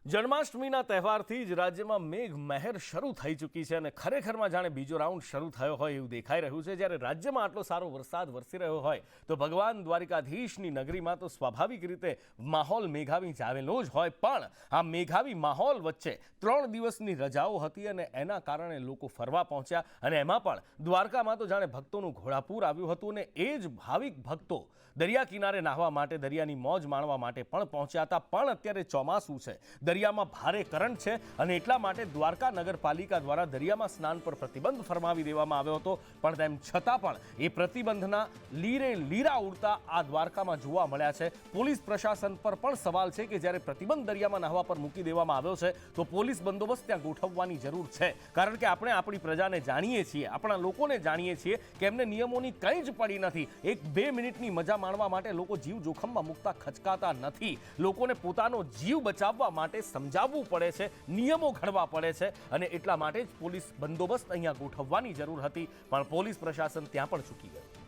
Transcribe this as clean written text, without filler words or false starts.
જન્માષ્ટમીના તહેવારથી જ રાજ્યમાં મેઘ મહેર શરૂ થઈ ચૂકી છે અને ખરેખરમાં જાણે બીજો રાઉન્ડ શરૂ થયો હોય એવું દેખાઈ રહ્યું છે। જ્યારે રાજ્યમાં આટલો સારો વરસાદ વરસી રહ્યો હોય તો ભગવાન દ્વારિકાધીશની નગરીમાં તો સ્વાભાવિક રીતે માહોલ મેઘાવી જાવેલો જ હોય, પણ આ મેઘાવી માહોલ વચ્ચે 3 દિવસની રજાઓ હતી અને એના કારણે લોકો ફરવા પહોંચ્યા અને એમાં પણ દ્વારકામાં તો જાણે ભક્તોનું ઘોડાપૂર આવ્યું હતું અને એ જ ભાવિક ભક્તો દરિયા કિનારે નાહવા માટે, દરિયાની મોજ માણવા માટે પણ પહોંચ્યા હતા। પણ અત્યારે ચોમાસું છે, દરિયામાં ભારે કરંટ છે અને એટલા માટે દ્વારકા નગરપાલિકા દ્વારા દરિયામાં સ્નાન પર પ્રતિબંધ ફરમાવી દેવામાં આવ્યો હતો, પણ તેમ છતાં પણ એ પ્રતિબંધના લીરે લીરા ઉડતા આ દ્વારકામાં જોવા મળ્યા છે। પોલીસ પ્રશાસન પર પણ સવાલ છે કે જ્યારે પ્રતિબંધ દરિયામાં નાહવા પર મૂકી દેવામાં આવ્યો છે તો પોલીસ બંદોબસ્ત ત્યાં ગોઠવવાની જરૂર છે, કારણ કે આપણે આપણી પ્રજાને જાણીએ છીએ, આપણા લોકોને જાણીએ છીએ કે એમને નિયમોની કંઈ જ પડી નથી। 1-2 મિનિટની મજા માણવા માટે લોકો જીવ જોખમમાં મૂકતા ખચકાતા નથી, લોકોને પોતાનો જીવ બચાવવા માટે સમજાવવું પડે છે, નિયમો ઘડવા પડે છે અને એટલા માટે જ પોલીસ બંદોબસ્ત અહીંયા ગોઠવવાની જરૂર હતી, પણ પોલીસ પ્રશાસન ત્યાં પણ ચૂકી ગયું।